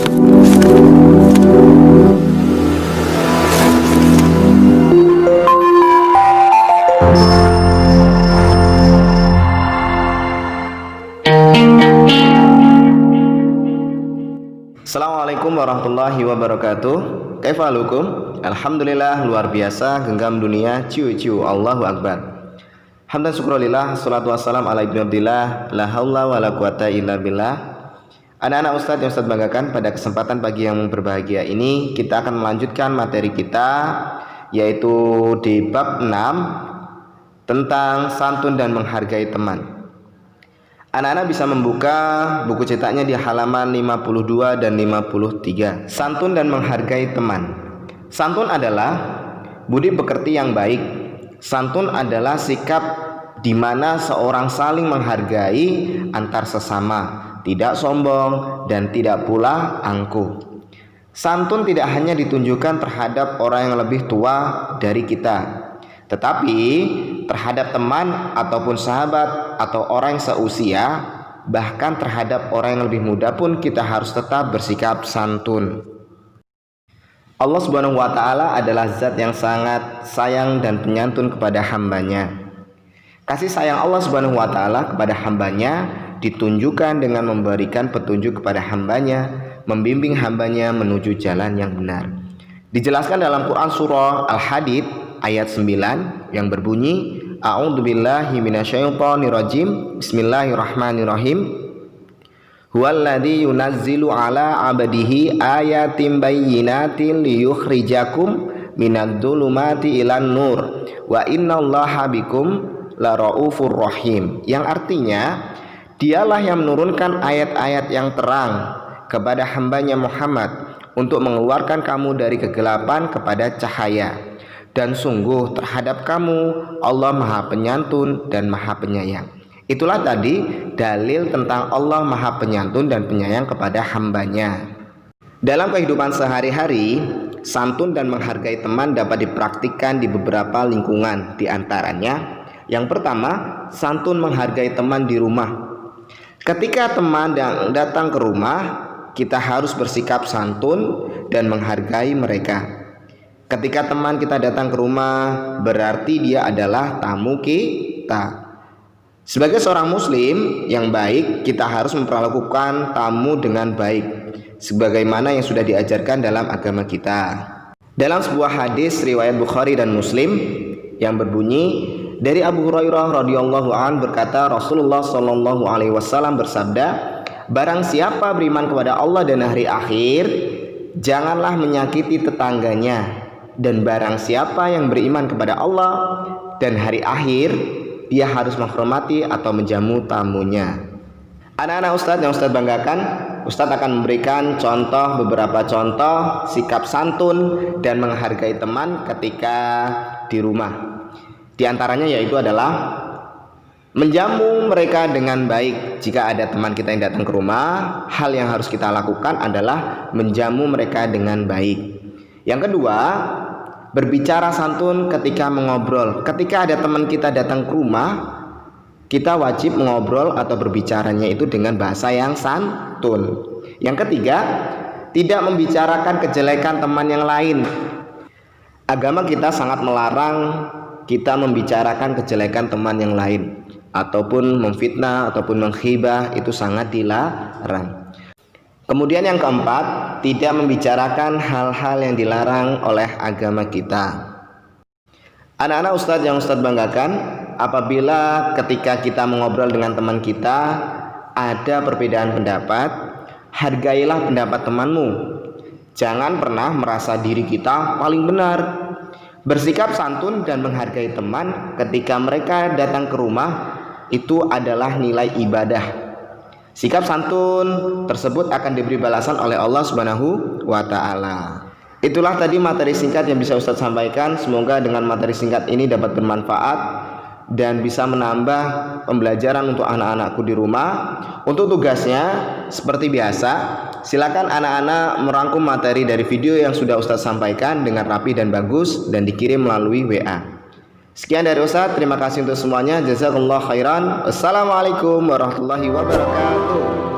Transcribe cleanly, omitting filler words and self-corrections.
Assalamualaikum warahmatullahi wabarakatuh. Kaifalukum? Alhamdulillah, luar biasa, genggam dunia, ciu-ciu, Allahu Akbar. Hamdan syukurillah, salatu wassalam ala ibnu abdillah, la haula wa la quwata illa billah. Anak-anak ustadz yang ustadz banggakan, pada kesempatan pagi yang berbahagia ini kita akan melanjutkan materi kita, yaitu di bab 6 tentang santun dan menghargai teman. Anak-anak bisa membuka buku cetaknya di halaman 52 dan 53. Santun dan menghargai teman. Santun adalah budi pekerti yang baik. Santun adalah sikap di mana seorang saling menghargai antar sesama, tidak sombong dan tidak pula angkuh. Santun tidak hanya ditunjukkan terhadap orang yang lebih tua dari kita, tetapi terhadap teman ataupun sahabat atau orang yang seusia, bahkan terhadap orang yang lebih muda pun kita harus tetap bersikap santun. Allah Subhanahu wa Ta'ala adalah zat yang sangat sayang dan penyantun kepada hambanya. Kasih sayang Allah Subhanahu wa Ta'ala kepada hambanya ditunjukkan dengan memberikan petunjuk kepada hambanya, membimbing hambanya menuju jalan yang benar. Dijelaskan dalam Quran surah Al-Hadid ayat 9 yang berbunyi, A'udzubillahi minasyaitonirrajim. Bismillahirrahmanirrahim. Huwallazi yunazzilu ala 'abdihi ayatin bayyinatin liyukhrijakum minadh-dhulumati ilan nur wa innallaha bikum laraufur rahim. Yang artinya, dialah yang menurunkan ayat-ayat yang terang kepada hambanya Muhammad untuk mengeluarkan kamu dari kegelapan kepada cahaya. Dan sungguh terhadap kamu Allah Maha Penyantun dan Maha Penyayang. Itulah tadi dalil tentang Allah Maha Penyantun dan Penyayang kepada hambanya. Dalam kehidupan sehari-hari, santun dan menghargai teman dapat dipraktikkan di beberapa lingkungan. Di antaranya, yang pertama, santun menghargai teman di rumah. Ketika teman datang ke rumah, kita harus bersikap santun dan menghargai mereka. Ketika teman kita datang ke rumah, berarti dia adalah tamu kita. Sebagai seorang muslim yang baik, kita harus memperlakukan tamu dengan baik, sebagaimana yang sudah diajarkan dalam agama kita. Dalam sebuah hadis riwayat Bukhari dan Muslim yang berbunyi, dari Abu Hurairah radhiyallahu an berkata, Rasulullah shallallahu alaihi wasallam bersabda, barang siapa beriman kepada Allah dan hari akhir, janganlah menyakiti tetangganya. Dan barang siapa yang beriman kepada Allah dan hari akhir, dia harus menghormati atau menjamu tamunya. Anak-anak ustadz yang ustadz banggakan, ustadz akan memberikan beberapa contoh sikap santun dan menghargai teman ketika di rumah. Di antaranya yaitu adalah menjamu mereka dengan baik. Jika ada teman kita yang datang ke rumah, hal yang harus kita lakukan adalah menjamu mereka dengan baik. Yang kedua, berbicara santun ketika mengobrol. Ketika ada teman kita datang ke rumah, kita wajib mengobrol atau berbicaranya itu dengan bahasa yang santun. Yang ketiga, tidak membicarakan kejelekan teman yang lain. Agama kita sangat melarang kita membicarakan kejelekan teman yang lain, ataupun memfitnah ataupun menghibah, itu sangat dilarang. Kemudian yang keempat, tidak membicarakan hal-hal yang dilarang oleh agama kita. Anak-anak ustadz yang ustadz banggakan, apabila ketika kita mengobrol dengan teman kita ada perbedaan pendapat, hargailah pendapat temanmu. Jangan pernah merasa diri kita paling benar. Bersikap santun dan menghargai teman ketika mereka datang ke rumah, itu adalah nilai ibadah. Sikap santun tersebut akan diberi balasan oleh Allah Subhanahu wa Ta'ala. Itulah tadi materi singkat yang bisa Ustadz sampaikan. Semoga dengan materi singkat ini dapat bermanfaat dan bisa menambah pembelajaran untuk anak-anakku di rumah. Untuk tugasnya seperti biasa, silakan anak-anak merangkum materi dari video yang sudah Ustadz sampaikan dengan rapi dan bagus dan dikirim melalui WA. Sekian dari Ustadz, terima kasih untuk semuanya. Jazakallah khairan. Wassalamualaikum warahmatullahi wabarakatuh.